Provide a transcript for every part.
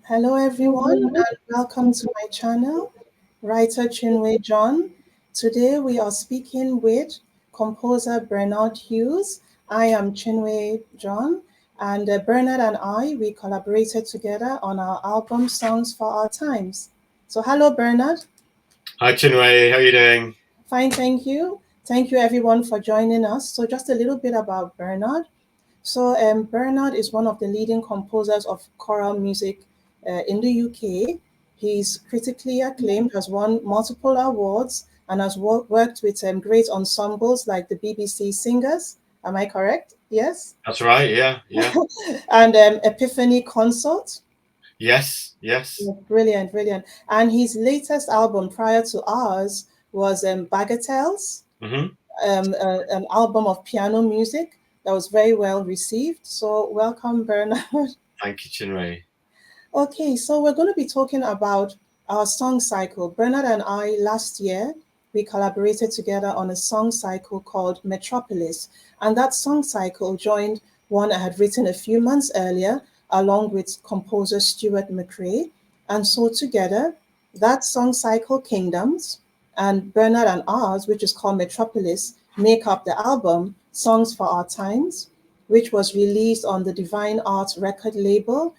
Hello everyone and welcome to my channel, writer Chinwe John. Today we are speaking with composer Bernard Hughes. I am Chinwe John and Bernard and we collaborated together on our album Songs for Our Times. So hello Bernard. Hi Chinwe, how are you doing? Fine, thank you. Thank you everyone for joining us. So just a little bit about Bernard. So Bernard is one of the leading composers of choral music in the UK. He's critically acclaimed, has won multiple awards, and has worked with great ensembles like the BBC Singers. Am I correct? Yes. That's right. Yeah. And Epiphany Consort. Yes. Brilliant, brilliant. And his latest album prior to ours was Bagatelles. Mm-hmm. An album of piano music that was very well received. So welcome, Bernard. Thank you, Chinwe. Okay, so we're going to be talking about our song cycle. Bernard and I, last year, we collaborated together on a song cycle called Metropolis. And that song cycle joined one I had written a few months earlier, along with composer Stuart MacRae. And so together, that song cycle Kingdoms and Bernard and ours, which is called Metropolis, make up the album Songs for Our Times, which was released on the Divine Arts record label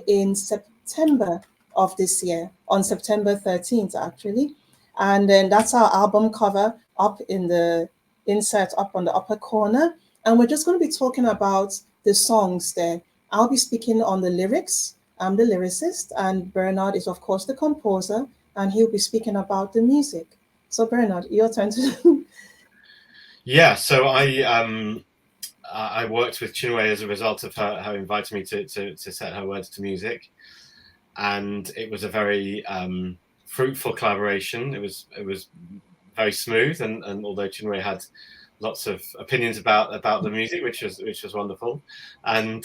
in September of this year, on September 13th, actually. And then that's our album cover up in the insert up on the upper corner. And we're just going to be talking about the songs there. I'll be speaking on the lyrics. I'm the lyricist, and Bernard is, of course, the composer, and he'll be speaking about the music. So, Bernard, your turn to. Yeah. So I worked with Chinwe as a result of her inviting me to set her words to music, and it was a very fruitful collaboration. It was very smooth, and although Chinwe had lots of opinions about the music, which was wonderful, and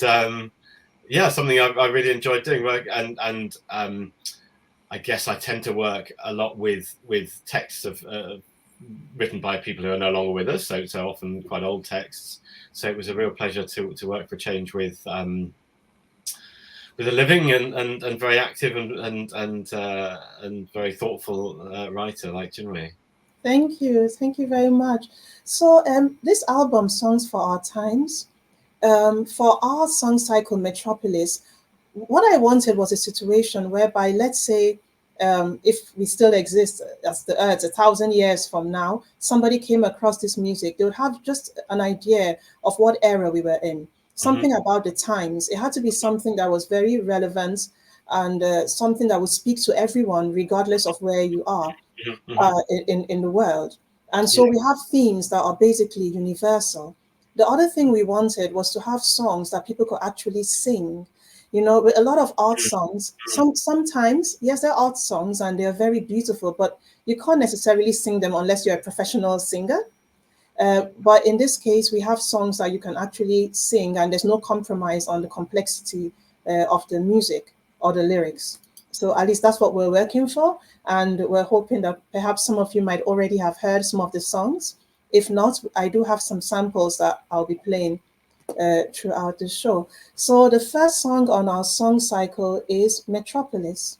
yeah, something I really enjoyed doing. And I guess I tend to work a lot with texts of written by people who are no longer with us, so often quite old texts. So it was a real pleasure to work for a change with a living and very active and very thoughtful writer like Chinwe. Thank you very much. So this album, Songs for Our Times, for our song cycle Metropolis, what I wanted was a situation whereby, let's say, if we still exist as the earth 1,000 years from now, somebody came across this music, they would have just an idea of what era we were in, something about the times. It had to be something that was very relevant and something that would speak to everyone, regardless of where you are in the world. And so we have themes that are basically universal. The other thing we wanted was to have songs that people could actually sing. You know, with a lot of art songs, sometimes, yes, they're art songs and they're very beautiful, but you can't necessarily sing them unless you're a professional singer. But in this case, we have songs that you can actually sing and there's no compromise on the complexity of the music or the lyrics. So at least that's what we're working for. And we're hoping that perhaps some of you might already have heard some of the songs. If not, I do have some samples that I'll be playing throughout the show. So the first song on our song cycle is Metropolis.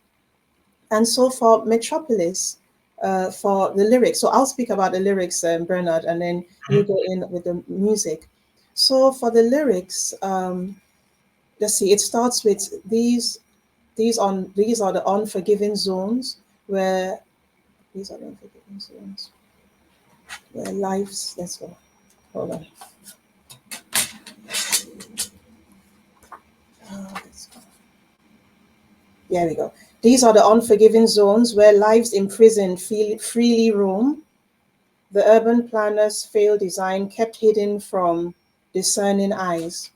And so for Metropolis, for the lyrics, so I'll speak about the lyrics, Bernard, and then you go in with the music. So for the lyrics, let's see, it starts with these are the unforgiving zones where where lives, let's go, hold on. There we go. These are the unforgiving zones where lives imprisoned freely roam. The urban planners' failed design kept hidden from discerning eyes.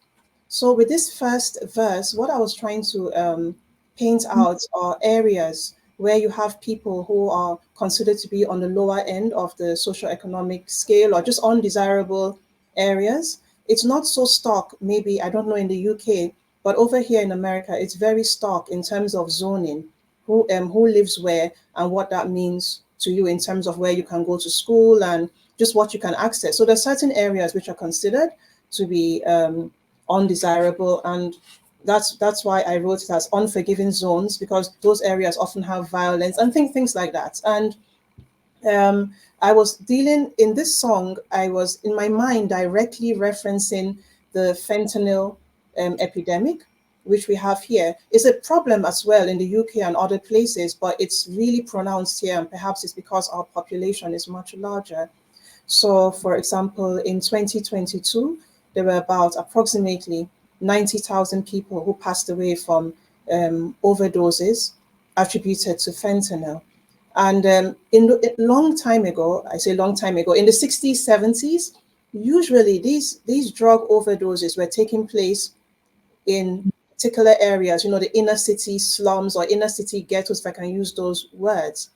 So with this first verse, what I was trying to paint out are areas where you have people who are considered to be on the lower end of the socioeconomic scale or just undesirable areas. It's not so stark, maybe, I don't know, in the UK, but over here in America, it's very stark in terms of zoning, who lives where and what that means to you in terms of where you can go to school and just what you can access. So there's certain areas which are considered to be undesirable, and that's why I wrote it as unforgiving zones, because those areas often have violence and things like that. And I was dealing in this song, I was in my mind directly referencing the fentanyl epidemic, which we have here. It's a problem as well in the UK and other places, but it's really pronounced here, and perhaps it's because our population is much larger. So, for example, in 2022, there were about approximately 90,000 people who passed away from overdoses attributed to fentanyl. And in a long time ago, I say long time ago, in the 60s, 70s, usually these drug overdoses were taking place in particular areas, the inner city slums or inner city ghettos, if I can use those words.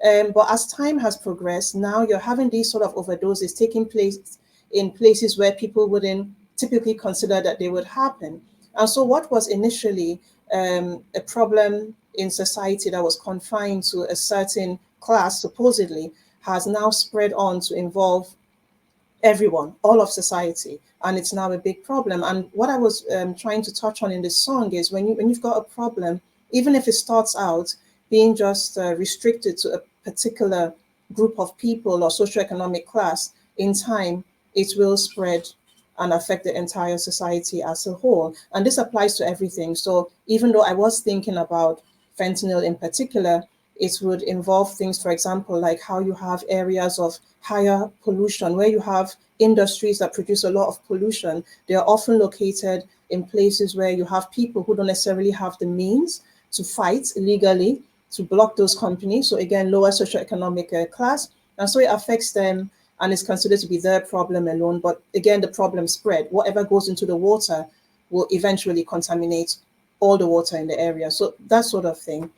But as time has progressed, now you're having these sort of overdoses taking place in places where people wouldn't typically consider that they would happen. And so, what was initially a problem in society that was confined to a certain class, supposedly, has now spread on to involve everyone, all of society, and it's now a big problem. And what I was trying to touch on in this song is when you've got a problem, even if it starts out being just restricted to a particular group of people or socioeconomic class, in time it will spread and affect the entire society as a whole. And this applies to everything. So even though I was thinking about fentanyl in particular, it would involve things, for example, like how you have areas of higher pollution, where you have industries that produce a lot of pollution. They are often located in places where you have people who don't necessarily have the means to fight legally to block those companies. So again, lower socioeconomic class. And so it affects them and is considered to be their problem alone. But again, the problem spread. Whatever goes into the water will eventually contaminate all the water in the area. So that sort of thing.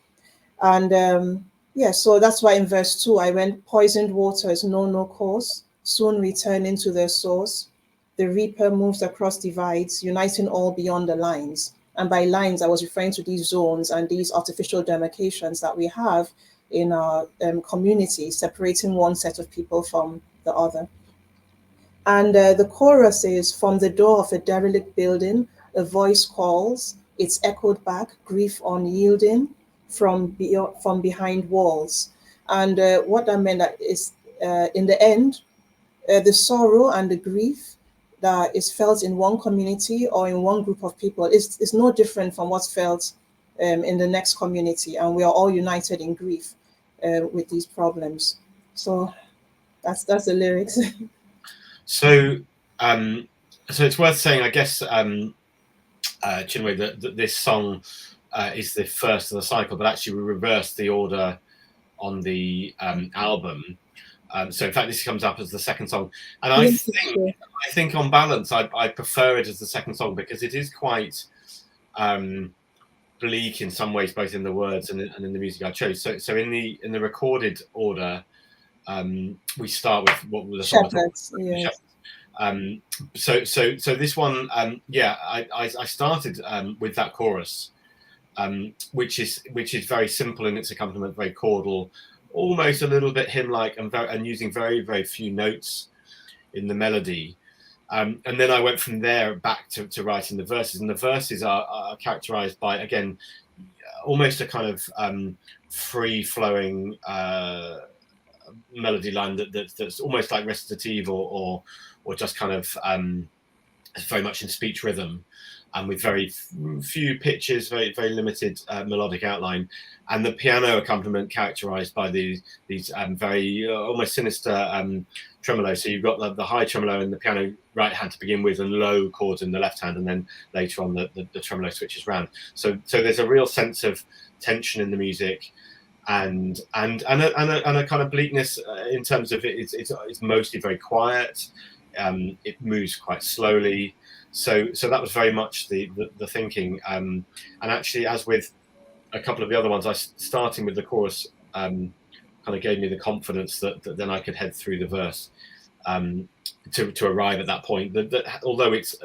And yeah, so that's why in verse 2, I went, poisoned waters know no course, soon returning to their source. The reaper moves across divides, uniting all beyond the lines. And by lines, I was referring to these zones and these artificial demarcations that we have in our community, separating one set of people from the other. And the chorus is, from the door of a derelict building, a voice calls, it's echoed back, grief unyielding from behind walls. And what that meant is, in the end, the sorrow and the grief that is felt in one community or in one group of people is no different from what's felt in the next community. And we are all united in grief with these problems. So that's the lyrics. So, so it's worth saying, I guess, Chinwe, that this song is the first of the cycle, but actually we reversed the order on the album. So in fact, this comes up as the second song, and I think on balance, I prefer it as the second song because it is quite bleak in some ways, both in the words and in the music I chose. So in the recorded order, we start with what was the song. Shepherds, yes. So this one, yeah, I started with that chorus, which is very simple in its accompaniment, very chordal, almost a little bit hymn-like, and using very, very few notes in the melody. And then I went from there back to writing the verses, and the verses are characterized by, again, almost a kind of free-flowing melody line that's almost like recitative or just kind of very much in speech rhythm, and with very few pitches, very, very limited melodic outline, and the piano accompaniment characterized by these very almost sinister tremolo. So you've got the high tremolo in the piano right hand to begin with, and low chords in the left hand, and then later on the tremolo switches round. So there's a real sense of tension in the music, and a kind of bleakness in terms of it's mostly very quiet. It moves quite slowly. So that was very much the thinking. And actually, as with a couple of the other ones, starting with the chorus kind of gave me the confidence that then I could head through the verse to arrive at that point. That although it's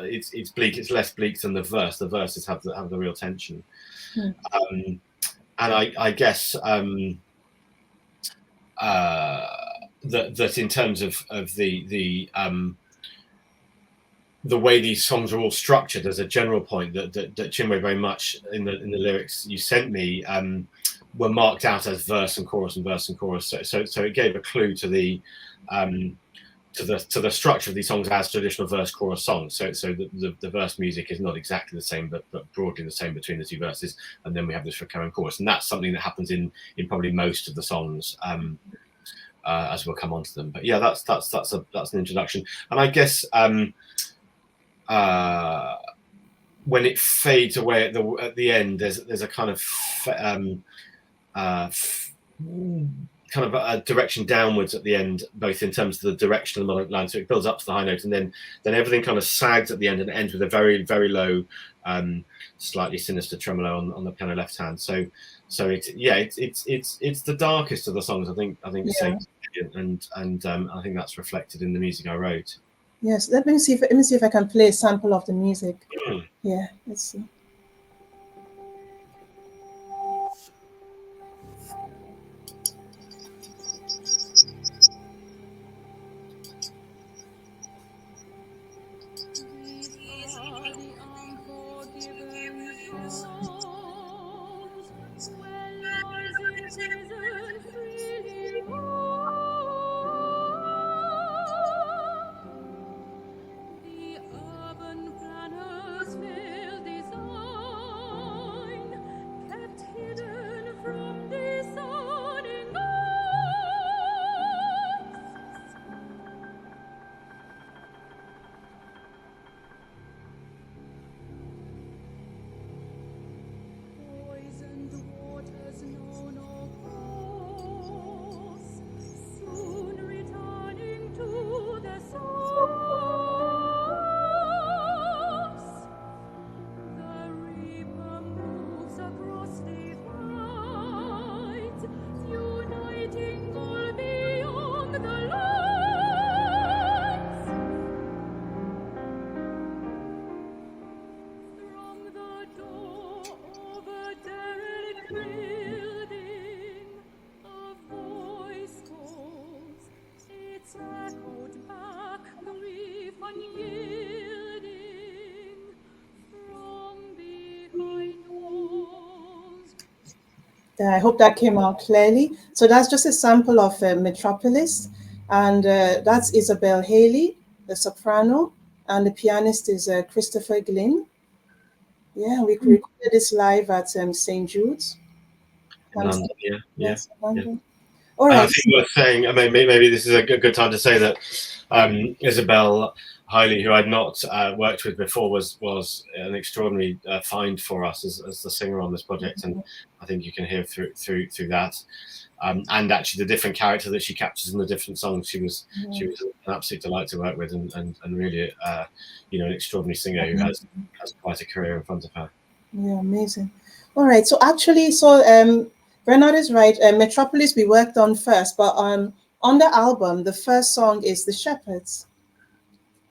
bleak, it's less bleak than the verse. The verses have the real tension. And I guess that in terms of the the way these songs are all structured as a general point that Chinwe very much in the lyrics you sent me were marked out as verse and chorus and verse and chorus. So it gave a clue to the structure of these songs as traditional verse chorus songs. So the verse music is not exactly the same, but broadly the same between the two verses, and then we have this recurring chorus, and that's something that happens in probably most of the songs. As we'll come on to them, but yeah, that's an introduction, and I guess when it fades away at the end, there's a kind of kind of a direction downwards at the end, both in terms of the direction of the melodic line. So it builds up to the high note, and then everything kind of sags at the end and ends with a very, very low, slightly sinister tremolo on the piano left hand. So it's the darkest of the songs, I think. Yeah. And I think that's reflected in the music I wrote. Yes, let me see if I can play a sample of the music. Yeah, let's see. I hope that came out clearly. So that's just a sample of Metropolis, and that's Isabelle Haile, the soprano, and the pianist is Christopher Glynn. Yeah, we recorded this live at St. Jude's. London, yeah. Yes, London. All right. I think we're saying, maybe this is a good time to say that Isabelle Haile, who I'd not worked with before, was an extraordinary find for us as the singer on this project, and I think you can hear through that, and actually the different character that she captures in the different songs. She was an absolute delight to work with, and really an extraordinary singer who has quite a career in front of her. Yeah, amazing. All right, so actually, Bernard is right. Metropolis we worked on first, but on the album, the first song is The Shepherds.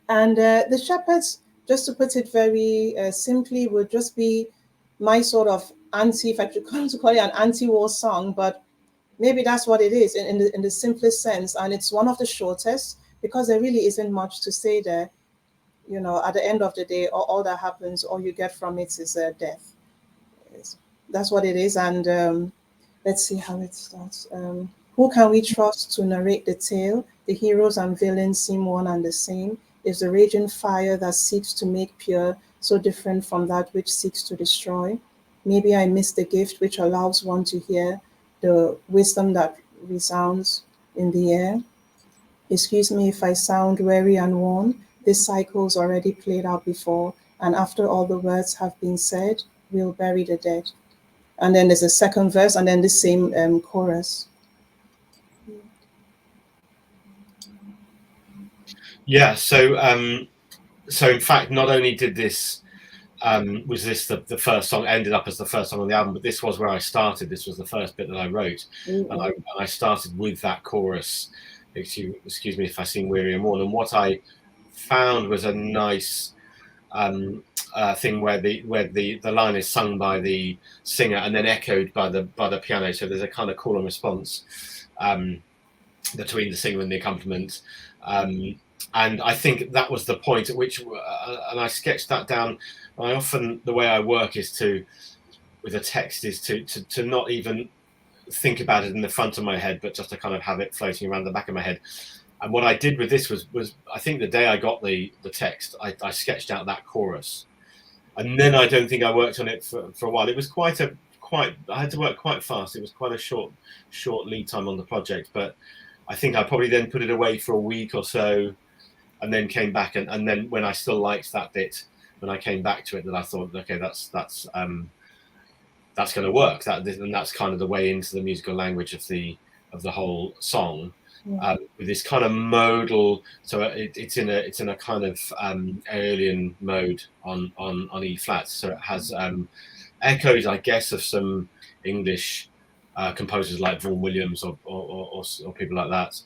And The Shepherds, just to put it very simply, would just be my sort of if I could come to call it an anti-war song, but maybe that's what it is in the simplest sense. And it's one of the shortest because there really isn't much to say there. At the end of the day, all that happens, all you get from it is death. That's what it is. And let's see how it starts. Who can we trust to narrate the tale? The heroes and villains seem one and the same. Is the raging fire that seeks to make pure so different from that which seeks to destroy? Maybe I miss the gift which allows one to hear the wisdom that resounds in the air. Excuse me if I sound weary and worn. This cycle's already played out before, and after all the words have been said, we'll bury the dead. And then there's a second verse, and then the same chorus. Yeah. So in fact, not only did this was this the first song, ended up as the first song on the album, but this was where I started. This was the first bit that I wrote, and I started with that chorus. Excuse me if I seem weary and worn. And what I found was a nice thing where the line is sung by the singer and then echoed by the piano. So there's a kind of call and response between the singer and the accompaniment. And I think that was the point at which, and I sketched that down. I often, the way I work is with a text is to not even think about it in the front of my head, but just to kind of have it floating around the back of my head. And what I did with this was I think the day I got the text, I sketched out that chorus, and then I don't think I worked on it for a while. It was I had to work quite fast. It was quite a short lead time on the project, but I think I probably then put it away for a week or so, and then came back, and then when I still liked that bit, when I came back to it, then I thought, okay, that's going to work. And that's kind of the way into the musical language of the whole song. Yeah. With this kind of modal, so it's in a kind of Aeolian mode on E flat. So it has echoes, I guess, of some English composers like Vaughan Williams or people like that.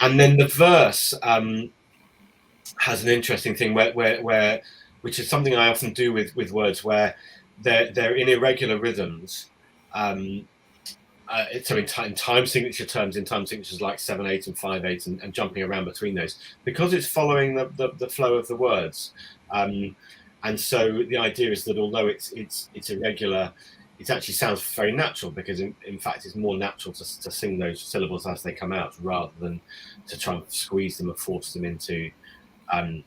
And then the verse has an interesting thing where which is something I often do with words where they're in irregular rhythms. So in time signature terms, in time signatures like 7/8 and 5/8, and jumping around between those, because it's following the flow of the words. And so the idea is that although it's irregular, it actually sounds very natural, because in fact it's more natural to sing those syllables as they come out, rather than to try and squeeze them and force them into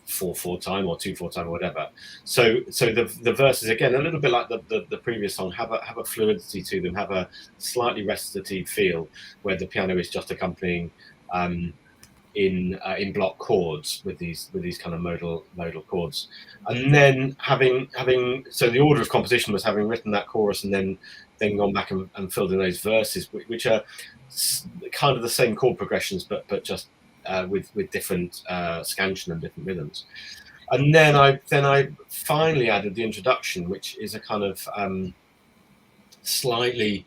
4/4 time or 2/4 time or whatever. So the verses, again, a little bit like the previous song, have a fluidity to them, have a slightly recitative feel, where the piano is just accompanying in block chords with these kind of modal chords. And then having so the order of composition was having written that chorus and then gone back and filled in those verses, which are kind of the same chord progressions, but just with different scansion and different rhythms. And then I finally added the introduction, which is a kind of slightly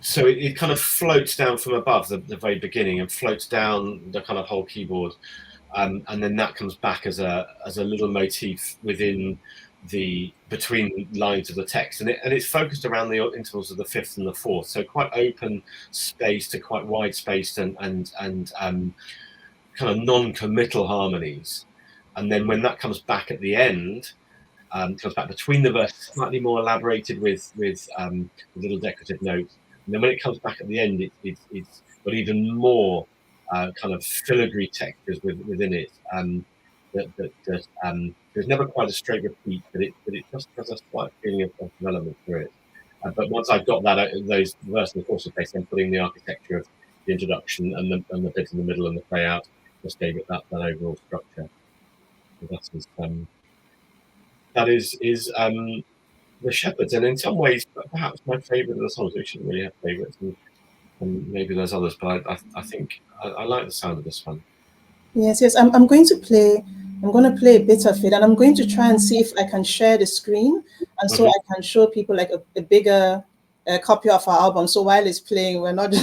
so it kind of floats down from above the very beginning and floats down the kind of whole keyboard, and then that comes back as a little motif between lines of the text, and it's focused around the intervals of the fifth and the fourth, so quite open space to quite wide spaced and kind of non-committal harmonies. And then when that comes back at the end, comes back between the verses, slightly more elaborated with little decorative notes. And then when it comes back at the end, it's got even more kind of filigree textures within it. There's never quite a straight repeat, but it just has a slight feeling of development through it. But once I've got those verses and chorus place, I'm putting the architecture of the introduction and the bit in the middle and the play out, just gave it that overall structure. So that is The Shepherds, and in some ways, perhaps my favourite of the songs. We shouldn't really have favourites, and maybe there's others, but I think I like the sound of this one. Yes. I'm going to play a bit of it, and I'm going to try and see if I can share the screen, and so I can show people like a bigger copy of our album. So while it's playing, we're not.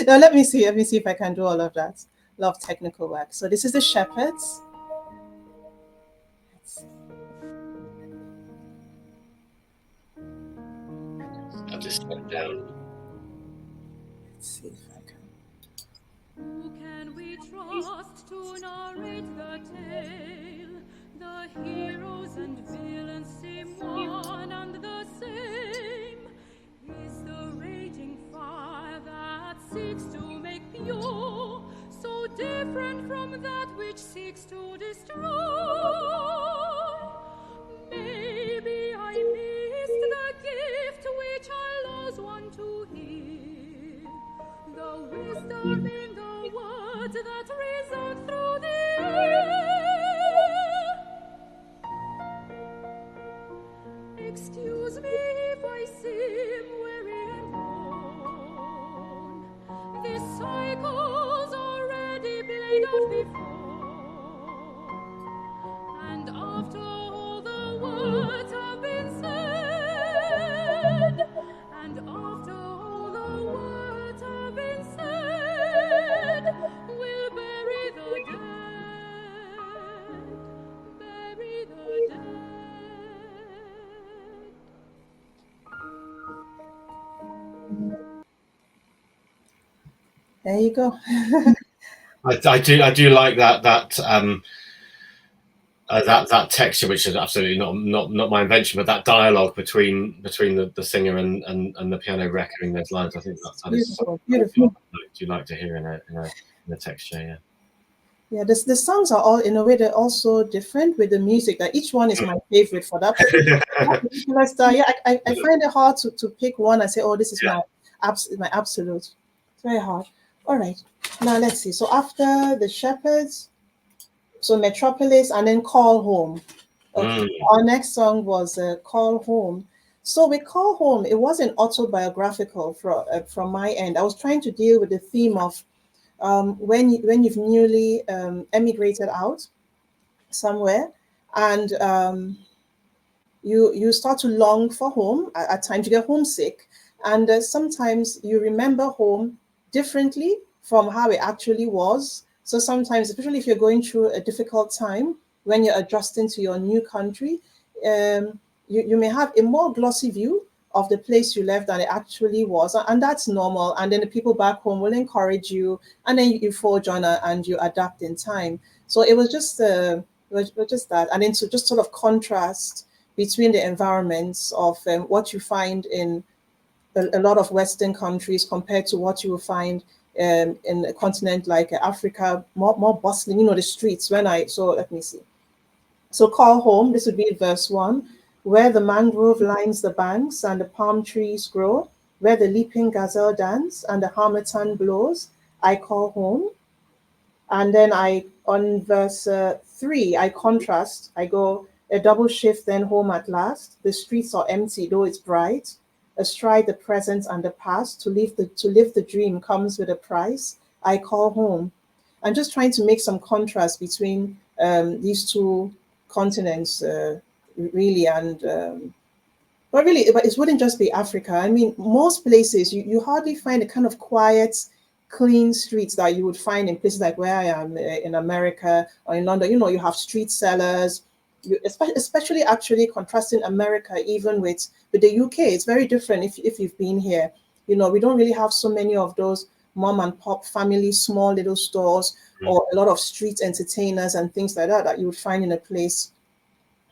No, let me see if I can do all of that. A lot of technical work. So this is The Shepherds. I'll just step down. Let's see if I can. Who can we trust to narrate the tale? The heroes and villains seem one and the same. Is the raging fire that seeks to make pure so different from that which seeks to destroy? Maybe I missed the gift which I lost one to hear, the wisdom in the words that resound through the air. Excuse me if I seem weary and worn. This cycle's already played out before, and after all the words have been said, and after all the words have been said, There you go. I do like that texture, which is absolutely not my invention, but that dialogue between the singer and the piano echoing those lines. I think that is Beautiful, beautiful. you like to hear in a texture. Yeah. Yeah, the songs are all, in a way, they're also different with the music. Like each one is my favorite for that particular style. Yeah, I find it hard to pick one and say, oh, this is my absolute. It's very hard. All right. Now let's see. So after the Shepherds, so Metropolis, and then Call Home. Okay. Our next song was Call Home. So with Call Home, it wasn't autobiographical from my end. I was trying to deal with the theme of when you've newly emigrated out somewhere, and you start to long for home. At times you get homesick, and sometimes you remember home differently from how it actually was. So sometimes, especially if you're going through a difficult time when you're adjusting to your new country, you may have a more glossy view of the place you left than it actually was, and that's normal. And then the people back home will encourage you, and then you forge on and you adapt in time. So it was just that, and then to just sort of contrast between the environments of what you find in a lot of Western countries compared to what you will find in a continent like Africa, more bustling. The streets. Let me see. So Call Home, this would be verse 1, where the mangrove lines the banks and the palm trees grow, where the leaping gazelle dance and the harmattan blows, I call home. And then on verse 3, I contrast. I go, a double shift, then home at last. The streets are empty, though it's bright. Astride the present and the past, to live the dream comes with a price. I call home. I'm just trying to make some contrast between these two continents, really, and but it wouldn't just be Africa. I mean, most places you hardly find the kind of quiet, clean streets that you would find in places like where I am in America or in London. You have street sellers. Especially actually contrasting America even with the UK, it's very different if you've been here. We don't really have so many of those mom and pop family small little stores or a lot of street entertainers and things like that you would find in a place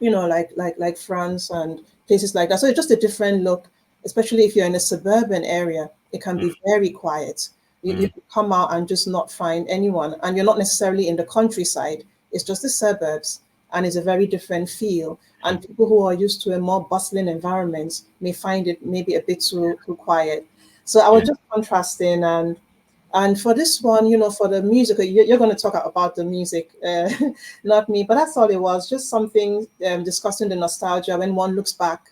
like France and places like that. So it's just a different look, especially if you're in a suburban area. It can be very quiet. You come out and just not find anyone, and you're not necessarily in the countryside. It's just the suburbs, and it's a very different feel. And people who are used to a more bustling environment may find it maybe a bit too quiet. So I was just contrasting, and for this one, for the music, you're going to talk about the music, not me. But that's all it was, just something discussing the nostalgia when one looks back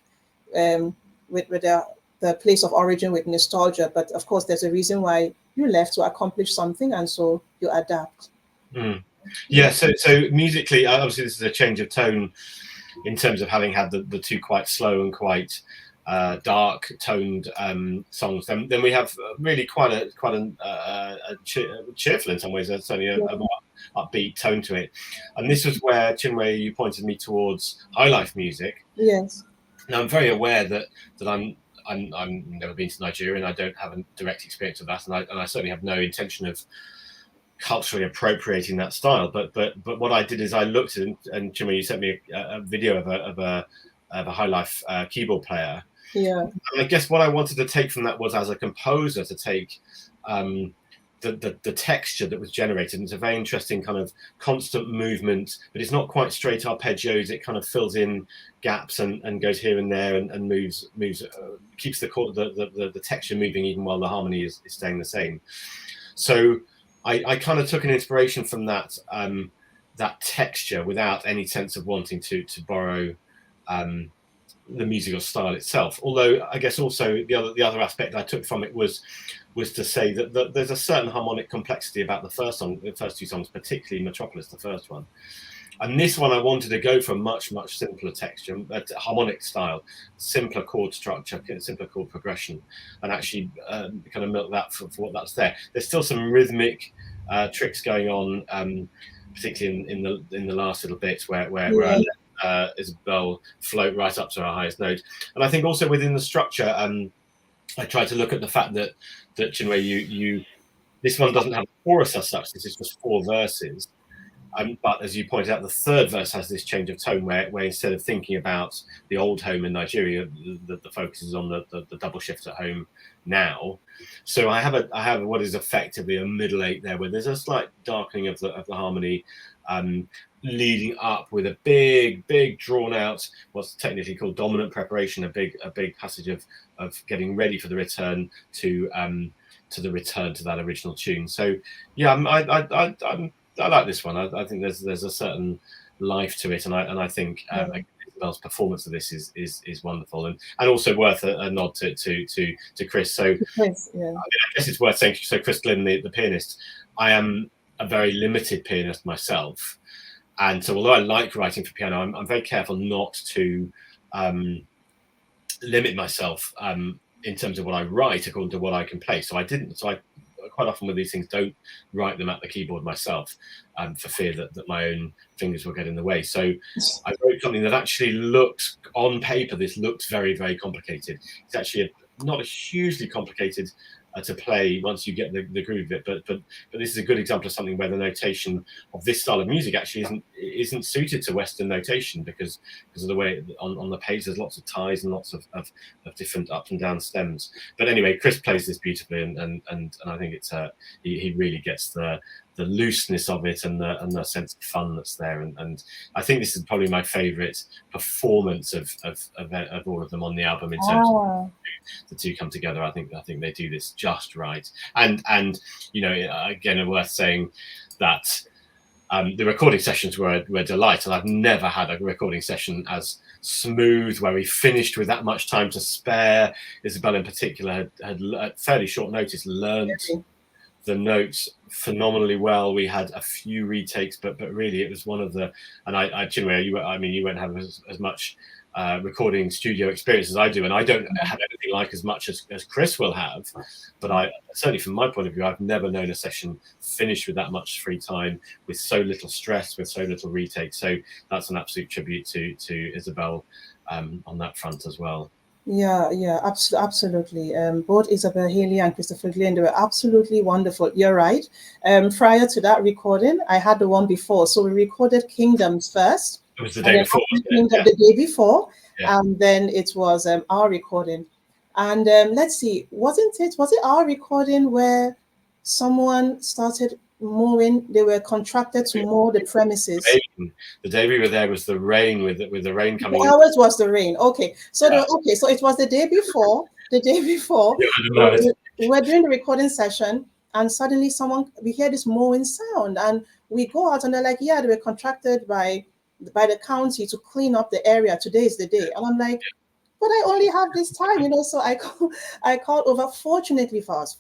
with the place of origin with nostalgia. But of course, there's a reason why you left to accomplish something, and so you adapt. Yeah, so musically, obviously this is a change of tone in terms of having had the two quite slow and quite dark toned songs. Then we have really quite a cheerful in some ways. There's certainly a more upbeat tone to it. And this was where, Chinwe, you pointed me towards high life music. Yes. Now I'm very aware that I'm never been to Nigeria, and I don't have a direct experience of that, and I certainly have no intention of culturally appropriating that style. But what I did is I looked at, and Chinwe, you sent me a video of a high life keyboard player. Yeah. And I guess what I wanted to take from that was, as a composer, to take the texture that was generated. And it's a very interesting kind of constant movement, but it's not quite straight arpeggios. It kind of fills in gaps and goes here and there and moves, keeps the texture moving even while the harmony is staying the same. So I kind of took an inspiration from that texture without any sense of wanting to borrow the musical style itself. Although I guess also the other aspect I took from it was to say that there's a certain harmonic complexity about the first two songs, particularly Metropolis, the first one. And this one, I wanted to go for a much simpler texture, harmonic style, simpler chord structure, simpler chord progression, and actually kind of milk that for what that's there. There's still some rhythmic tricks going on, particularly in the last little bits where I let Isabelle float right up to her highest note. And I think also within the structure, I tried to look at the fact that Chinwe, you This one doesn't have a chorus as such. This is just 4 verses. But as you pointed out, the third verse has this change of tone where instead of thinking about the old home in Nigeria, the focus is on the double shift at home now. So I have what is effectively a middle 8 there, where there's a slight darkening of the harmony, leading up with a big drawn out, what's technically called dominant preparation, a big passage of getting ready for the return to the return to that original tune. So yeah, I like this one. I think there's a certain life to it, and I think Isabelle's performance of this is wonderful, and also worth a nod to Chris. So Yes, yeah. I mean, I guess it's worth saying. So Chris Glynn, the pianist, I am a very limited pianist myself, and so although I like writing for piano, I'm very careful not to limit myself in terms of what I write according to what I can play. So I quite often with these things don't write them at the keyboard myself for fear that my own fingers will get in the way. So I wrote something that actually looks, on paper, this looks very, very complicated. It's actually not a hugely complicated to play once you get the groove of it, but this is a good example of something where the notation of this style of music actually isn't suited to Western notation because of the way on the page there's lots of ties and lots of different up and down stems. But anyway, Chris plays this beautifully, and I think it's he really gets the looseness of it and the sense of fun that's there, and I think this is probably my favorite performance of all of them on the album in terms of the two come together. I think they do this just right, and you know, again, worth saying that the recording sessions were a delight, and I've never had a recording session as smooth where we finished with that much time to spare. Isabelle in particular had at fairly short notice learned the notes phenomenally well. We had a few retakes, but really it was one of the, and Chinwe, you won't have as much recording studio experience as I do, and I don't have anything like as much as Chris will have, but I certainly from my point of view, I've never known a session finished with that much free time, with so little stress, with so little retake. So that's an absolute tribute to Isabelle on that front as well. Yeah, absolutely. Both Isabelle, Haile, and Christopher Glynn, they were absolutely wonderful. You're right. Prior to that recording, I had the one before. So we recorded Kingdoms first. It was the day before. The day before, and then it was our recording. And let's see, was it our recording where someone started mowing? They were contracted to mow the premises. The day we were there was the rain, with the rain coming. Ours was the rain. Okay, so so it was the day before. The day before, we were doing the recording session, and suddenly we hear this mowing sound, and we go out, and they're like, yeah, they were contracted by the county to clean up the area. Today is the day, and I'm like, but I only have this time, you know. So I called over. Fortunately for us,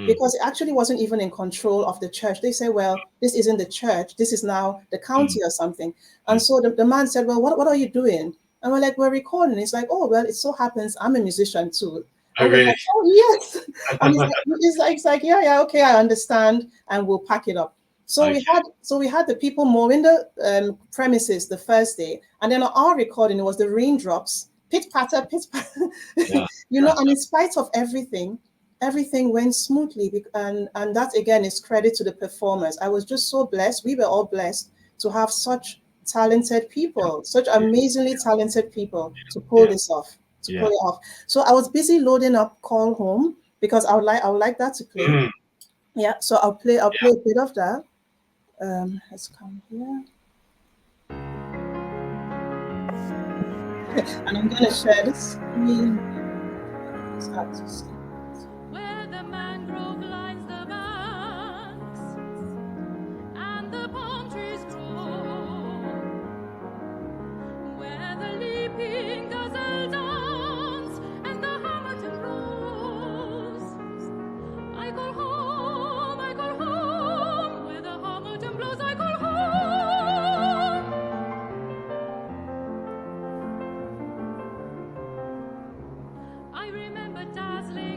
because it actually wasn't even in control of the church. They say, well, this isn't the church, this is now the county or something. And so the man said, well, what are you doing? And we're like, we're recording. It's like, oh, well, it so happens I'm a musician too. Oh, really? Like, oh, yes. And it's like, yeah, okay, I understand, and we'll pack it up. So we had the people mowing the premises the first day, and then on our recording, it was the raindrops, pit patter, you know, and in spite of everything went smoothly, and that again is credit to the performers. I was just so blessed. We were all blessed to have such talented people, such amazingly talented people to pull this off, pull it off. So I was busy loading up Call Home because I would like that to play. Yeah, so I'll play a bit of that. Let's come here. And I'm gonna share the screen. Start to see. Where the mangrove lines the banks and the palm trees grow, where the leaping gazelle dance and the harmattan blows, I call home, where the harmattan blows, I call home. I remember dazzling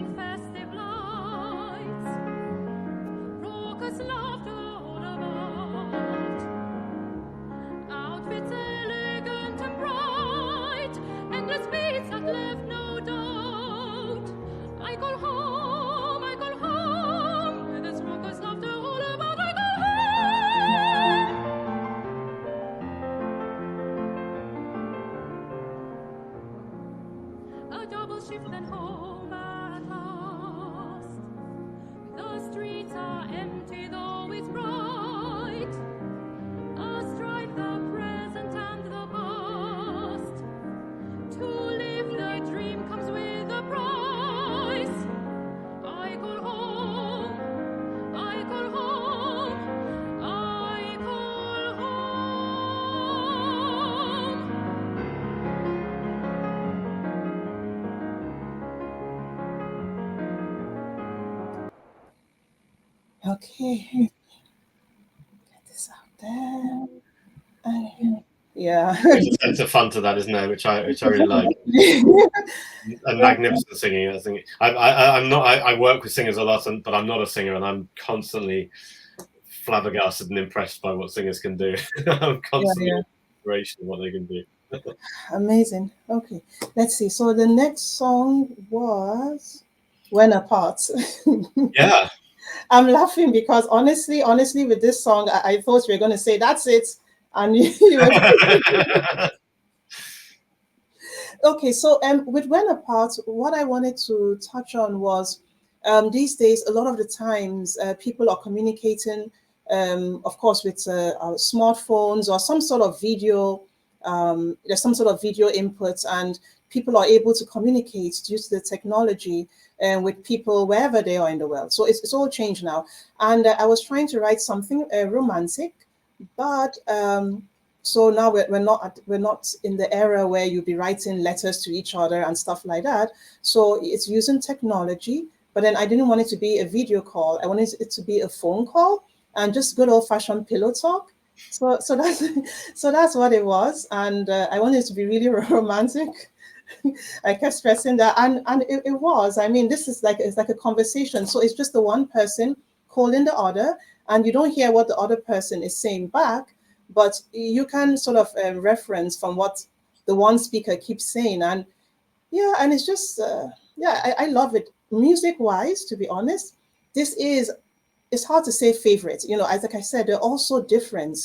shall shift then home at last. The streets are empty though it's bright, astride the present and the past. To live the dream comes with a price. I call home, I call home, I call home. Okay. Get this out there. Yeah. There's a sense of fun to that, isn't there? Which I really like. And magnificent singing. I think I'm not. I work with singers a lot, but I'm not a singer, and I'm constantly flabbergasted and impressed by what singers can do. I'm constantly inspiration of what they can do. Amazing. Okay, let's see. So the next song was "When Apart." Yeah. I'm laughing because honestly, with this song, I thought you were going to say that's it, and you were. Okay, so with "When Apart," what I wanted to touch on was these days, a lot of the times, people are communicating, of course, with smartphones or some sort of video. There's some sort of video inputs, and people are able to communicate due to the technology with people wherever they are in the world. So it's all changed now. And I was trying to write something romantic, but so now we're not in the era where you'll be writing letters to each other and stuff like that. So it's using technology, but then I didn't want it to be a video call. I wanted it to be a phone call and just good old fashioned pillow talk. So that's what it was, and I wanted it to be really romantic. I kept stressing that, and it was. I mean, this is it's like a conversation. So it's just the one person calling the other, and you don't hear what the other person is saying back, but you can sort of reference from what the one speaker keeps saying, and and it's just I love it. Music wise, to be honest, it's hard to say favorite. You know, as like I said, they're all so different,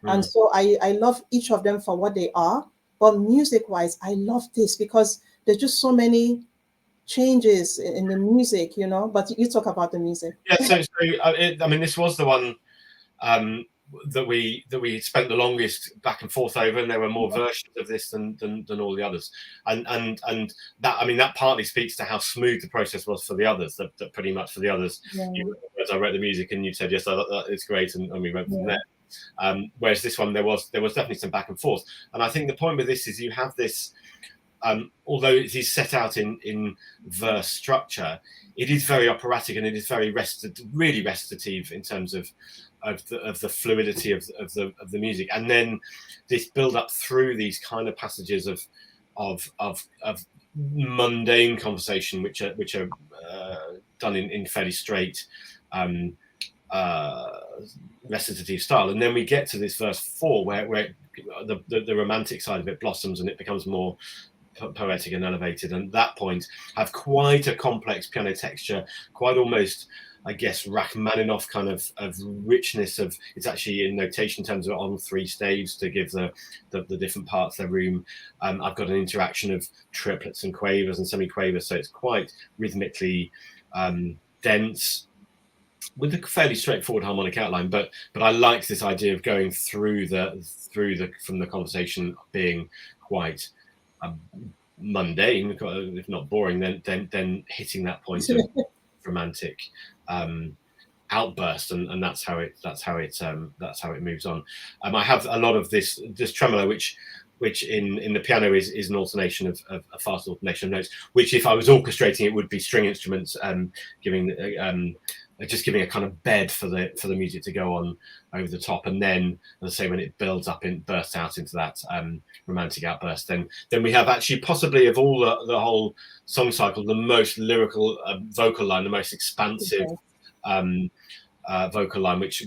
and so I love each of them for what they are. But music-wise, I love this because there's just so many changes in the music, you know. But you talk about the music. Yeah, I mean, this was the one that we spent the longest back and forth over, and there were more versions of this than all the others. And that, I mean, that partly speaks to how smooth the process was for the others. That pretty much for the others, I wrote the music, and you said yes, it's great, and we went from there. Whereas this one, there was definitely some back and forth. And I think the point with this is you have this, although it is set out in verse structure, it is very operatic, and it is very really recitative in terms of the fluidity of the music. And then this build up through these kind of passages of mundane conversation, which are done in fairly straight recitative style, and then we get to this verse 4 where the romantic side of it blossoms and it becomes more poetic and elevated, and at that point have quite a complex piano texture, quite almost, I guess, Rachmaninoff kind of richness of. It's actually in notation terms of on 3 staves to give the different parts their room. I've got an interaction of triplets and quavers and semi-quavers, so it's quite rhythmically dense, with a fairly straightforward harmonic outline, but I like this idea of going through from the conversation being quite mundane, if not boring, then hitting that point of romantic outburst, and that's how it moves on. I have a lot of this tremolo, which in the piano is an alternation of a fast alternation of notes, which if I was orchestrating it would be string instruments just giving a kind of bed for the music to go on over the top, and then, as I say, when it builds up and bursts out into that romantic outburst, then we have actually possibly of all the whole song cycle the most lyrical vocal line, the most expansive vocal line, which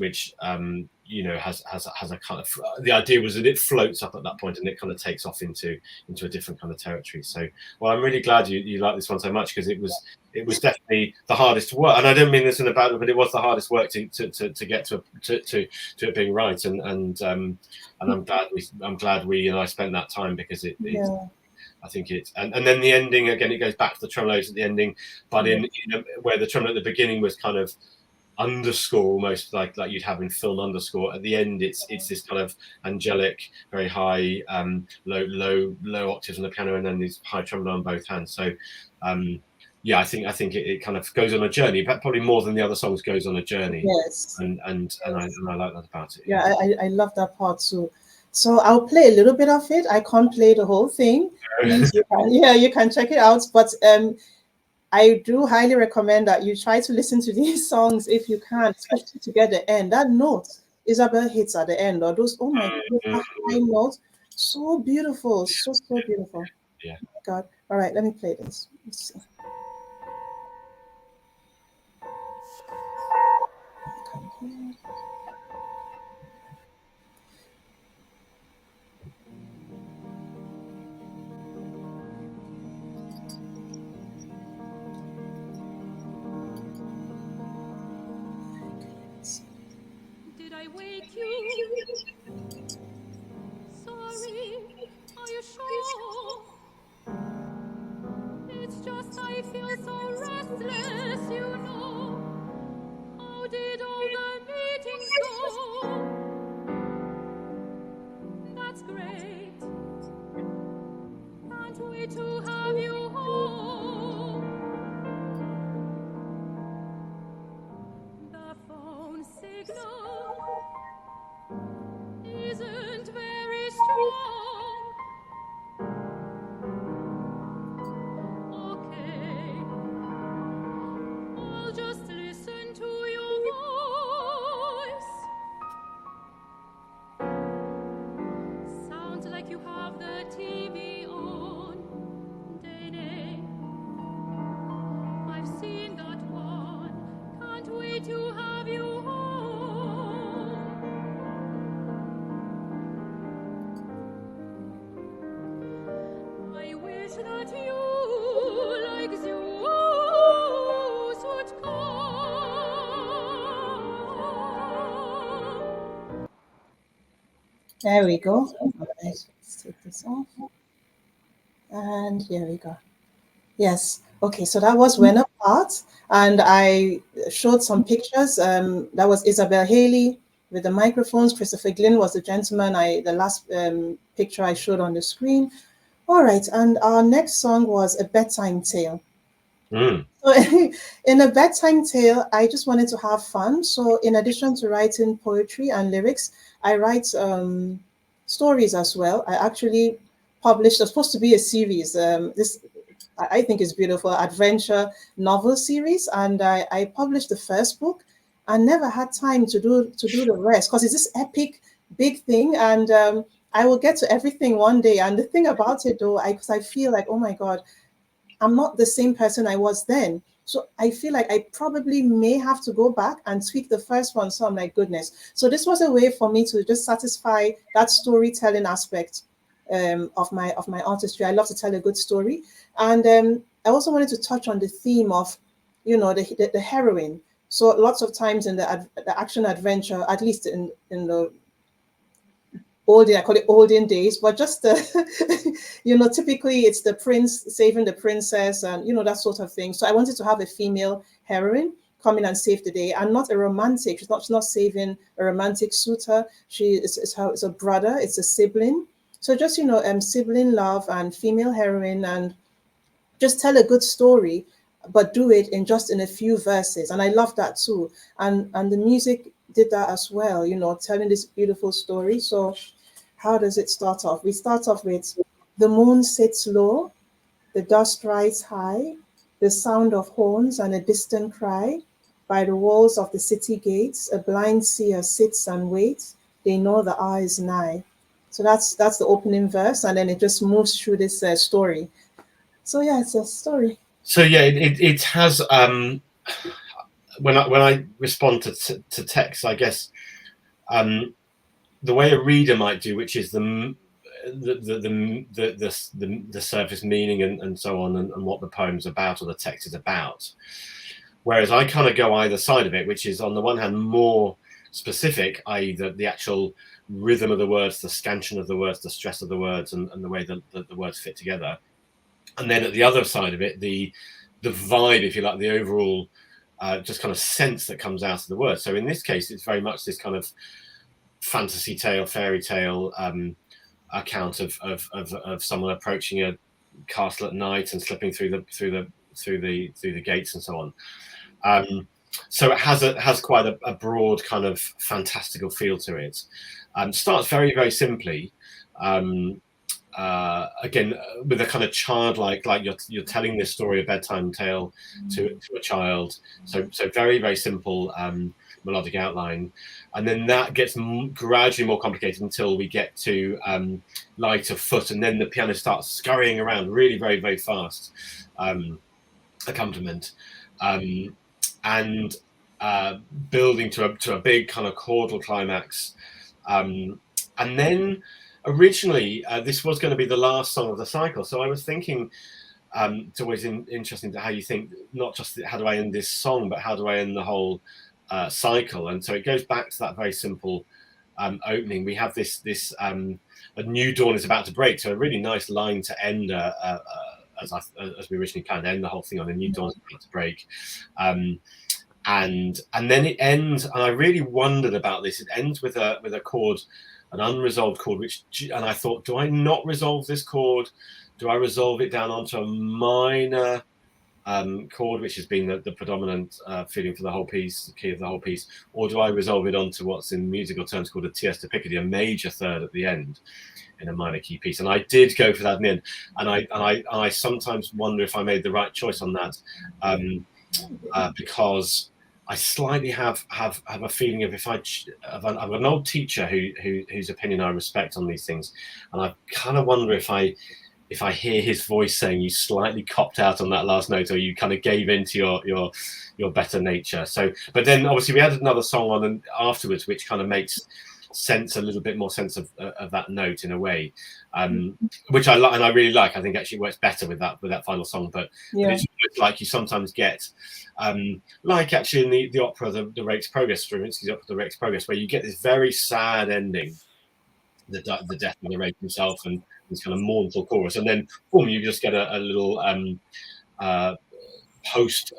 you know has a kind of, the idea was that it floats up at that point and it kind of takes off into a different kind of territory. So, well, I'm really glad you like this one so much, because it was definitely the hardest work, and I don't mean this in a bad way, but it was the hardest work to get to it being right, and I'm glad we I spent that time, because I think it's and then the ending again. It goes back to the tremolos at the ending, but in where the tremolo at the beginning was kind of underscore, almost like you'd have in film underscore. At the end, it's this kind of angelic, very high, low octaves on the piano, and then these high tremolo on both hands. So, yeah, I think it kind of goes on a journey, but probably more than the other songs goes on a journey. Yes. And I like that about it. Yeah, I love that part too. So I'll play a little bit of it. I can't play the whole thing. Please, you can check it out. But I do highly recommend that you try to listen to these songs if you can, especially to get the end. That note Isabelle hits at the end, or those, oh my God, high notes, so beautiful, so beautiful. Yeah. Oh my God. All right, let me play this. Let's see. Did I wake you? Sorry, are you sure? It's just I feel so restless, you know. How did all the meetings go? That's great. Can't wait to have you home. The phone signal isn't very strong. Okay, I'll just listen to your voice. Sounds like you have the TV on, Dene. I've seen that one. Can't wait to have you home. I wish that you, like Zeus, would come. There we go. All right, let's take this off. And here we go. Yes. Okay, so that was When Apart, and I showed some pictures. That was Isabelle Haile with the microphones. Christopher Glynn was the gentleman. The last picture I showed on the screen. All right, and our next song was A Bedtime Tale. So in A Bedtime Tale, I just wanted to have fun. So in addition to writing poetry and lyrics, I write stories as well. I actually published, it's supposed to be a series. This I think is beautiful, adventure novel series, and I published the first book and never had time to do the rest because it's this epic big thing, and I will get to everything one day. And the thing about it though, because I feel like, oh my God, I'm not the same person I was then. So I feel like I probably may have to go back and tweak the first one. So I'm like, goodness. So this was a way for me to just satisfy that storytelling aspect of my artistry. I love to tell a good story. And I also wanted to touch on the theme of, the heroine. So lots of times in the action adventure, at least in the olden, I call it olden days, but just typically it's the prince saving the princess and that sort of thing. So I wanted to have a female heroine come in and save the day, and not a romantic. She's not saving a romantic suitor. It's a brother, it's a sibling. So just sibling love and female heroine, and just tell a good story, but do it in a few verses. And I love that too. And the music did that as well, telling this beautiful story. So how does it start off? We start off with the moon sits low, the dust rises high, the sound of horns and a distant cry. By the walls of the city gates, a blind seer sits and waits. They know the hour is nigh. So that's the opening verse, and then it just moves through this story. So yeah, it's a story. So yeah, it has. When I respond to text, I guess the way a reader might do, which is the surface meaning and so on, and what the poem's about or the text is about. Whereas I kind of go either side of it, which is on the one hand more specific, i.e. the actual rhythm of the words, the scansion of the words, the stress of the words, and the way that the words fit together. And then at the other side of it, the vibe, if you like, the overall just kind of sense that comes out of the words. So in this case, it's very much this kind of fantasy tale, fairy tale account of someone approaching a castle at night and slipping through the gates and so on. So it has quite a broad kind of fantastical feel to it. Starts very, very simply. Again, with a kind of childlike, like you're telling this story, a bedtime tale to a child. So very, very simple melodic outline, and then that gets gradually more complicated until we get to Light of Foot, and then the piano starts scurrying around, really very, very fast accompaniment, and building to a big kind of chordal climax, and then. Originally, this was going to be the last song of the cycle, so I was thinking it's always interesting to how you think, not just how do I end this song, but how do I end the whole cycle. And so it goes back to that very simple opening. We have this a new dawn is about to break, so a really nice line to end as we originally planned, end the whole thing on a new dawn is about to break. And then it ends, and I really wondered about this. It ends with a chord, an unresolved chord, and I thought, do I not resolve this chord? Do I resolve it down onto a minor chord, which has been the predominant feeling for the whole piece, the key of the whole piece, or do I resolve it onto what's in musical terms called a tierce de Picardy, a major third at the end in a minor key piece? And I did go for that in the end, and I sometimes wonder if I made the right choice on that, because I slightly have a feeling of I've an old teacher whose opinion I respect on these things, and I kind of wonder if I hear his voice saying you slightly copped out on that last note, or you kind of gave into your better nature. So, but then obviously we added another song on and afterwards, which kind of makes sense, a little bit more sense of that note in a way, which I like and I really like. I think actually works better with that final song. But it's like you sometimes get. Like actually in the opera, the Rake's Progress, Stravinsky's opera, the Rake's Progress, where you get this very sad ending, the death of the Rake himself, and this kind of mournful chorus, and then boom, you just get a little post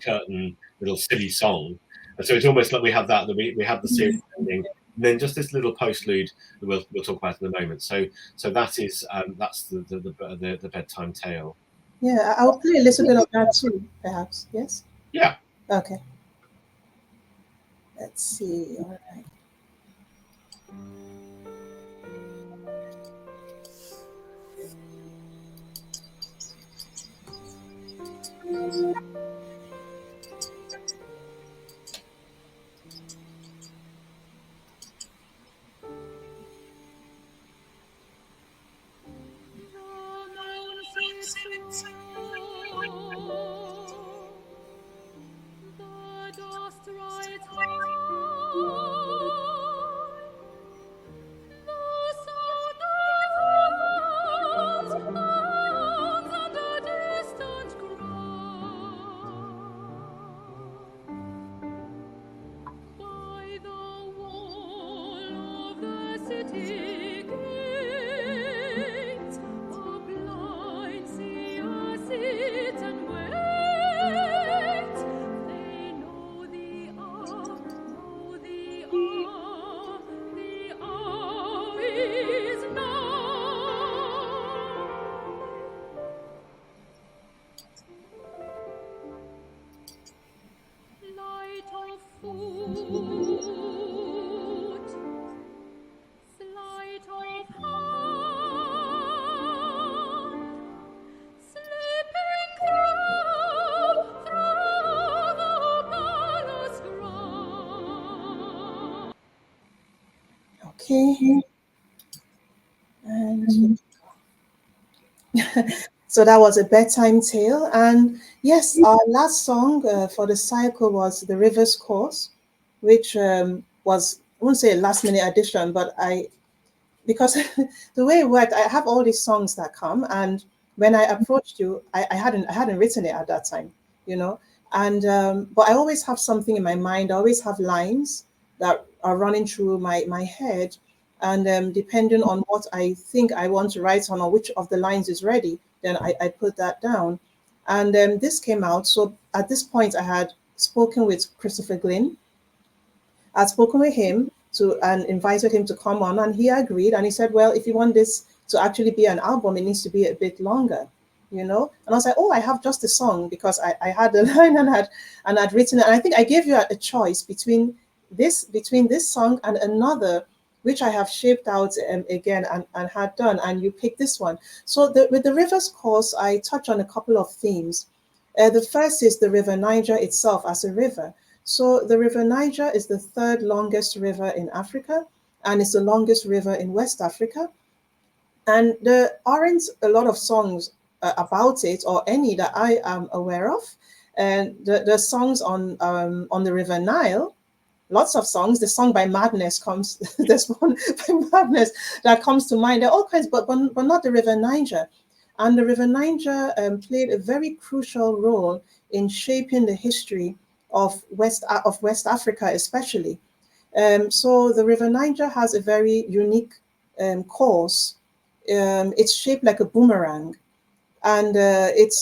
curtain little silly song, and so it's almost like we have that we have the serious ending, and then just this little postlude that we'll talk about in a moment. So that is that's the bedtime tale. Yeah, I'll play a little bit of that too, perhaps. Yes? Yeah. Okay. Let's see. All right. Okay. And so that was a bedtime tale. And yes, our last song for the cycle was The River's Course, which was, I wouldn't say a last minute addition, but because the way it worked, I have all these songs that come, and when I approached you, I hadn't written it at that time, and but I always have something in my mind. I always have lines that are running through my head. And depending on what I think I want to write on or which of the lines is ready, then I put that down. And this came out. So at this point, I had spoken with Christopher Glynn. I'd spoken with him and invited him to come on, and he agreed. And he said, well, if you want this to actually be an album, it needs to be a bit longer, And I was like, oh, I have just a song, because I had the line and had written it. And I think I gave you a choice between this song and another, which I have shaped out again and had done, and you picked this one. So with the Rivers course, I touch on a couple of themes. The first is the River Niger itself as a river. So the River Niger is the third longest river in Africa, and it's the longest river in West Africa. And there aren't a lot of songs about it, or any that I am aware of. And the songs on the River Nile, lots of songs. The song by Madness comes, there's one by Madness that comes to mind. There are all kinds, but not the River Niger. And the River Niger played a very crucial role in shaping the history of West Africa, especially. So the River Niger has a very unique course. It's shaped like a boomerang, and it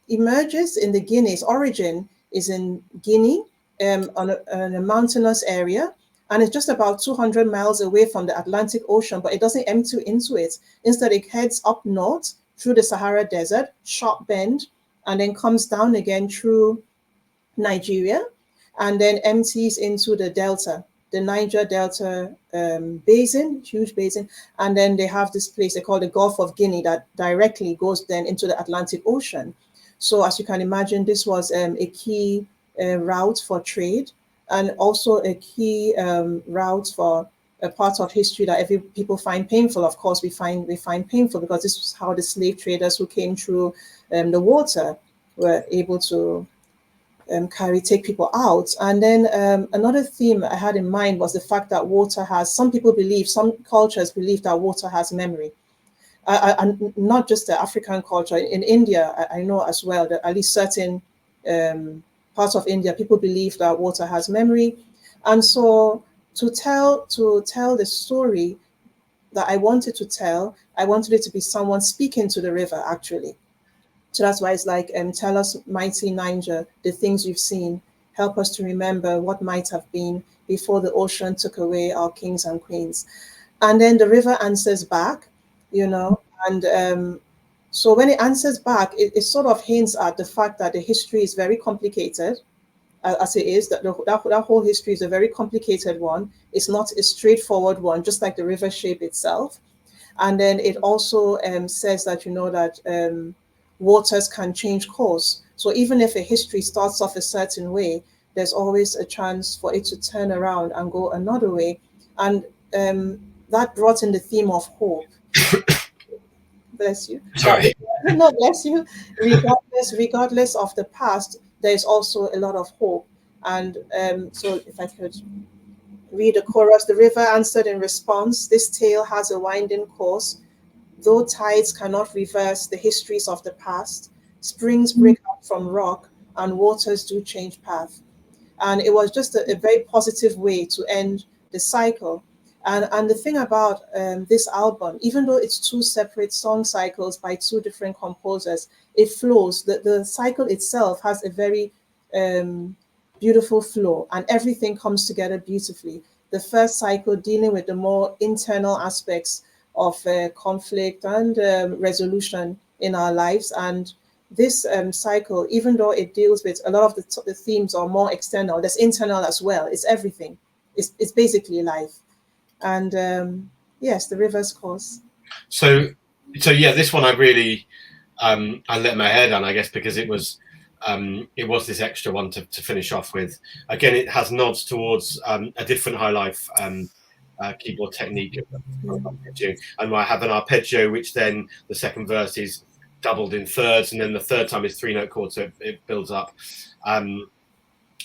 emerges in the Guinea. Its origin is in Guinea, on a mountainous area, and it's just about 200 miles away from the Atlantic Ocean, but it doesn't empty into it. Instead, it heads up north through the Sahara Desert, sharp bend, and then comes down again through Nigeria, and then empties into the Delta, the Niger Delta basin, huge basin. And then they have this place they call the Gulf of Guinea that directly goes then into the Atlantic Ocean. So as you can imagine, this was a key route for trade, and also a key route for a part of history that people find painful. Of course, we find painful, because this was how the slave traders who came through the water were able to take people out. And then another theme I had in mind was the fact that some cultures believe that water has memory. And not just the African culture. In India, I know as well that at least certain parts of India, people believe that water has memory. And so to tell the story that I wanted to tell, I wanted it to be someone speaking to the river, actually. So that's why it's like, tell us, mighty Niger, the things you've seen. Help us to remember what might have been before the ocean took away our kings and queens. And then the river answers back, and so when it answers back, it sort of hints at the fact that the history is very complicated, as it is, that whole history is a very complicated one. It's not a straightforward one, just like the river shape itself. And then it also says that, that waters can change course. So even if a history starts off a certain way, there's always a chance for it to turn around and go another way. And that brought in the theme of hope. Bless you. Sorry. No, bless you. Regardless of the past, there's also a lot of hope. And so if I could read the chorus. The river answered in response, this tale has a winding course. Though tides cannot reverse the histories of the past, springs break up from rock and waters do change path. And it was just a very positive way to end the cycle. And the thing about this album, even though it's two separate song cycles by two different composers, it flows. The cycle itself has a very beautiful flow, and everything comes together beautifully. The first cycle dealing with the more internal aspects of conflict and resolution in our lives. And this cycle, even though it deals with a lot of the themes are more external, there's internal as well. It's everything. It's basically life. And yes, the river's course. So yeah, this one I really I let my hair down, I guess, because it was this extra one to finish off with. Again, it has nods towards a different high life keyboard technique, and I have an arpeggio, which then the second verse is doubled in thirds, and then the third time is 3-note chord, so it builds up.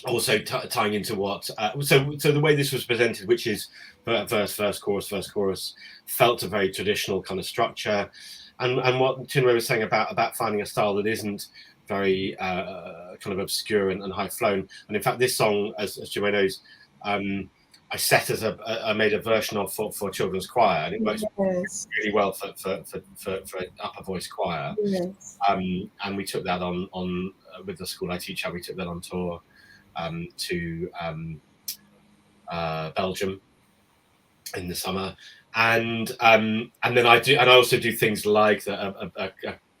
Also tying into what so the way this was presented, which is verse chorus, felt a very traditional kind of structure, and what Chinwe was saying about finding a style that isn't very kind of obscure and high flown. And in fact, this song, as Chinwe knows, I made a version of for children's choir, and it works Yes. really well for upper voice choir. Yes. And we took that on with the school I teach at. We took that on tour to Belgium in the summer, and then I also do things like a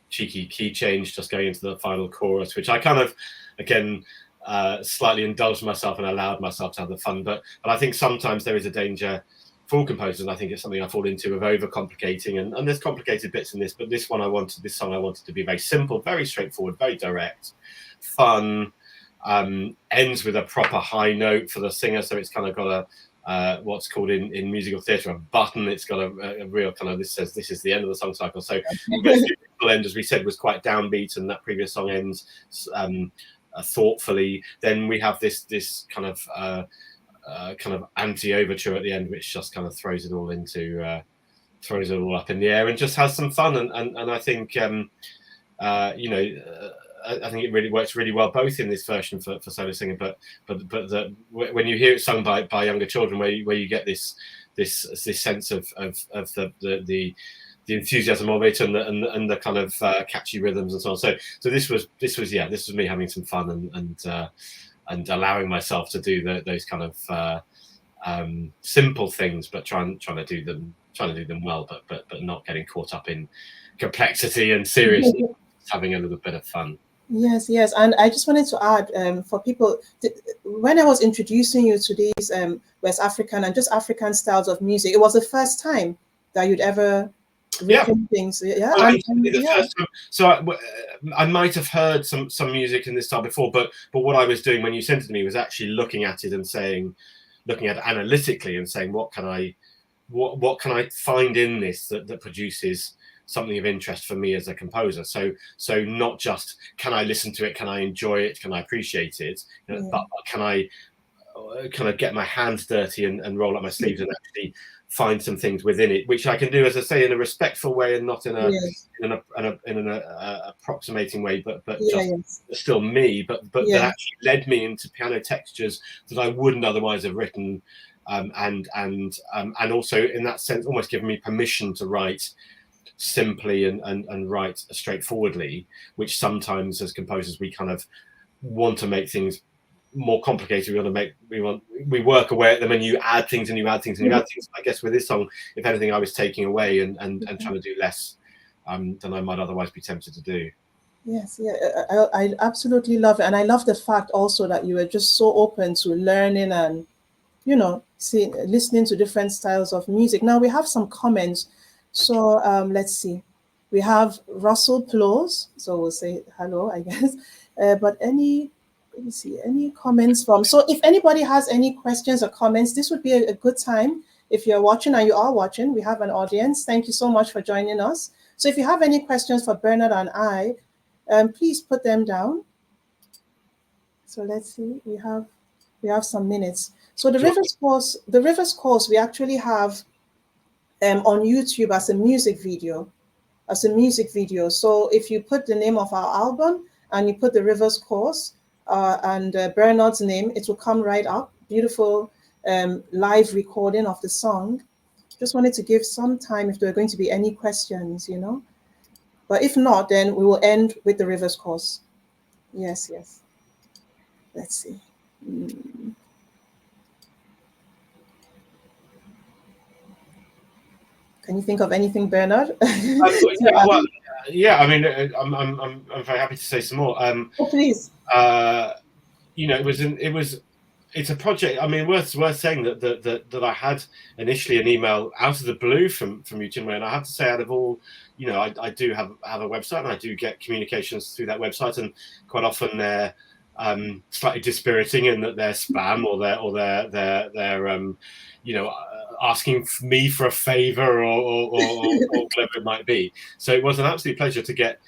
cheeky key change just going into the final chorus, which I kind of again slightly indulged myself and allowed myself to have the fun. But I think sometimes there is a danger for all composers, and I think it's something I fall into, of overcomplicating. And there's complicated bits in this, but this song I wanted to be very simple, very straightforward, very direct, fun. Ends with a proper high note for the singer, so it's kind of got a what's called in musical theatre a button. It's got a real kind of, this says this is the end of the song cycle. So the end, as we said, was quite downbeat, and that previous song ends thoughtfully. Then we have this kind of anti-overture at the end, which just kind of throws it all up in the air and just has some fun. And I think I think it really works really well both in this version for solo singing, but when you hear it sung by younger children, where you get this sense of the enthusiasm of it and the kind of catchy rhythms and so on. So this was me having some fun and allowing myself to do those kind of simple things, but trying to do them well, but not getting caught up in complexity and seriousness, having a little bit of fun. Yes, and I just wanted to add for people, when I was introducing you to these West African and just African styles of music, it was the first time that you'd ever written things. Yeah, well, first time. So I might have heard some music in this style before, but what I was doing when you sent it to me was actually looking at it analytically and saying, what can I find in this that produces something of interest for me as a composer. So not just can I listen to it, can I enjoy it, can I appreciate it, but can I get my hands dirty and roll up my sleeves and actually find some things within it, which I can do, as I say, in a respectful way and not in an approximating way, but just still me, but that actually led me into piano textures that I wouldn't otherwise have written, and also in that sense almost given me permission to write simply and write straightforwardly, which sometimes as composers we kind of want to make things more complicated. We work away at them, and you add things and you add things and you add things. I guess with this song, if anything, I was taking away and trying to do less than I might otherwise be tempted to do. Yes, I absolutely love it, and I love the fact also that you were just so open to learning and listening to different styles of music. Now we have some comments. So let's see. We have Russell Plows, so we'll say hello, I guess. But let me see, any comments from? So if anybody has any questions or comments, this would be a good time. If you're watching, and you are watching, we have an audience. Thank you so much for joining us. So if you have any questions for Bernard and I, please put them down. So let's see. We have some minutes. So the Rivers Course, we actually have on YouTube as a music video. So if you put the name of our album and you put the Rivers Course and Bernard's name, it will come right up. Beautiful live recording of the song. Just wanted to give some time if there are going to be any questions, But if not, then we will end with the Rivers Course. Yes. Let's see. Can you think of anything, Bernard? Yeah, I mean, I'm very happy to say some more. Please. It's a project. I mean, worth saying that I had initially an email out of the blue from you, Chinwe, and I have to say, out of all, I do have a website, and I do get communications through that website, and quite often they're slightly dispiriting in that they're spam or they're asking me for a favor or whatever it might be. So it was an absolute pleasure to get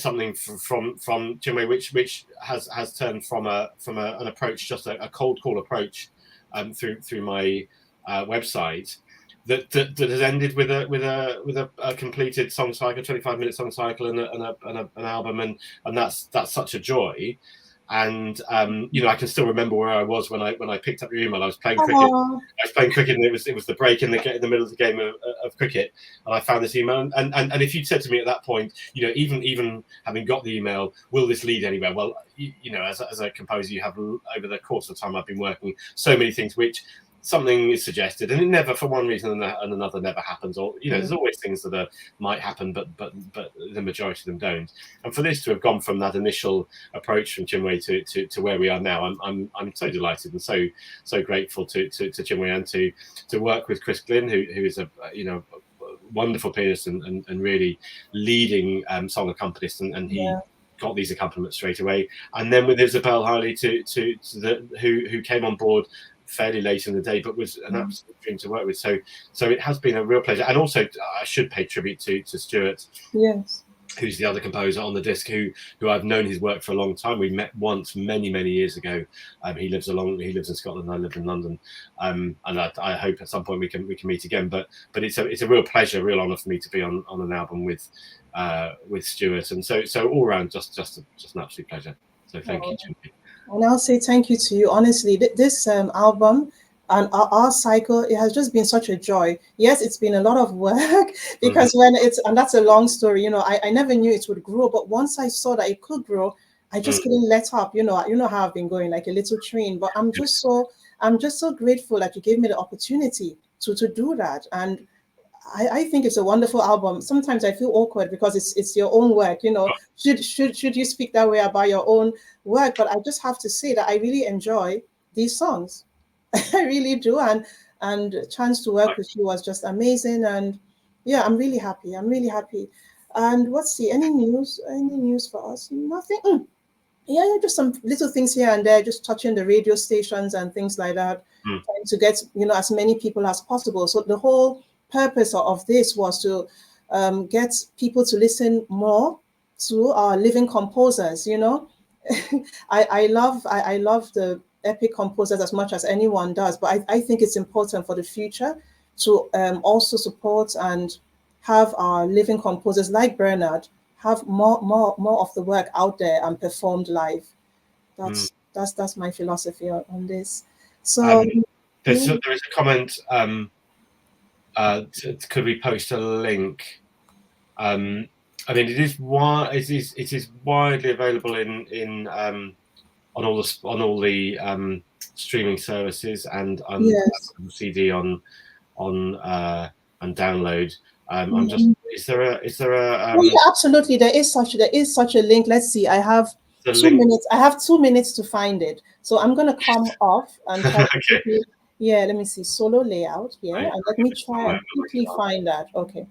something from Chinwe, which has turned from an approach, just a cold call approach, through my website, that has ended with a completed song cycle, 25-minute song cycle, and an album, and that's such a joy. And you know, I can still remember where I was when I picked up your email. I was playing cricket. Oh, I was playing cricket, and it was the break in the middle of the game of cricket, and I found this email. And if you'd said to me at that point, you know, even having got the email, will this lead anywhere? Well, you know, as a composer, you have over the course of the time I've been working so many things which something is suggested, and it never, for one reason and another, never happens. Or you know, there's always things that might happen, but the majority of them don't. And for this to have gone from that initial approach from Chinwe to where we are now, I'm so delighted and so grateful to Chinwe, and to work with Glynn, who is a wonderful pianist and really leading song accompanist, and he got these accompaniments straight away. And then with Isabelle Haile who came on board fairly late in the day, but was an absolute dream to work with. So it has been a real pleasure. And also, I should pay tribute to Stuart, yes, who's the other composer on the disc, who I've known his work for a long time. We met once many years ago. He lives in Scotland. I live in London, and I hope at some point we can meet again. But it's a real pleasure, real honour for me to be on an album with Stuart, and so all around just an absolute pleasure. So thank you, Jimmy. And I'll say thank you to you. Honestly, this album and our cycle, it has just been such a joy. Yes, it's been a lot of work because and that's a long story. You know, I never knew it would grow, but once I saw that it could grow, I just couldn't let up. You know how I've been going, like a little train. But I'm just so grateful that you gave me the opportunity to do that. And I think it's a wonderful album. Sometimes I feel awkward because it's your own work, you know. Should you speak that way about your own work? But I just have to say that I really enjoy these songs. I really do. And chance to work with you was just amazing. And yeah, I'm really happy. And let's see, any news for us? Nothing. Yeah, just some little things here and there, just touching the radio stations and things like that, trying to get, you know, as many people as possible. So the whole purpose of this was to get people to listen more to our living composers. You know, I love the epic composers as much as anyone does, but I think it's important for the future to also support and have our living composers like Bernard have more of the work out there and performed live. That's my philosophy on this. So there is a comment. Could we post a link? I mean, it is widely available in on all the streaming services and CD on and download. I'm just. Is there a? Oh, yeah, absolutely. There is such a link. Let's see. I have 2 minutes. I have 2 minutes to find it. So I'm gonna come off and try to quickly, let me see solo layout here, and let me try and quickly find that. Okay.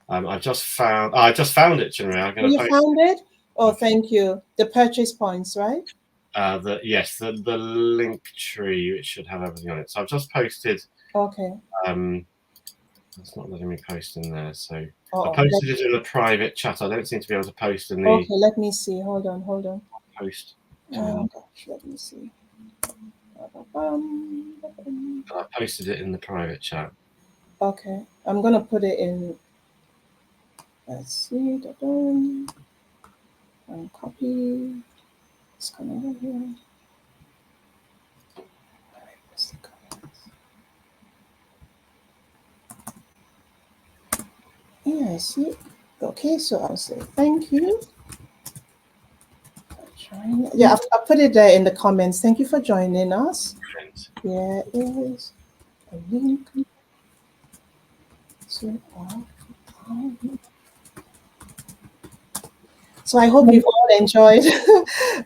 I just found it, Chinwe. You found it? Oh, thank you. The purchase points, right? The link tree, which should have everything on it. So I've just posted. Okay. It's not letting me post in there, so I posted it in the private chat. I don't seem to be able to post in the. Okay, let me see. Hold on. Post. Oh gosh, let me see. I posted it in the private chat. Okay, I'm gonna put it in. Let's see. And copy. It's coming over here. Yeah, I see. Okay, so I'll say thank you. Yeah, I'll put it there in the comments. Thank you for joining us. There is a link to our. So I hope you've all enjoyed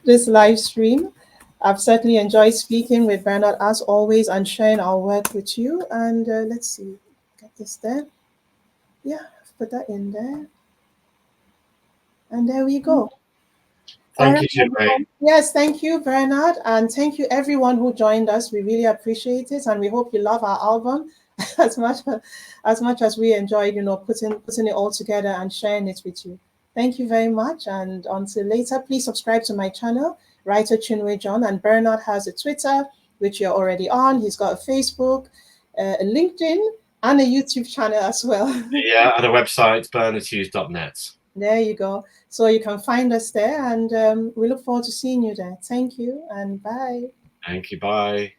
this live stream. I've certainly enjoyed speaking with Bernard as always and sharing our work with you. And let's see, get this there. Yeah, put that in there. And there we go. Thank you, Chinwe. Yes, thank you, Bernard. And thank you, everyone who joined us. We really appreciate it. And we hope you love our album as much as we enjoyed, putting it all together and sharing it with you. Thank you very much. And until later, please subscribe to my channel, Writer Chinwe John. And Bernard has a Twitter, which you're already on. He's got a Facebook, a LinkedIn, and a YouTube channel as well. Yeah, and a website, bernardhughes.net. There you go. So you can find us there, and we look forward to seeing you there. Thank you, and bye. Thank you. Bye.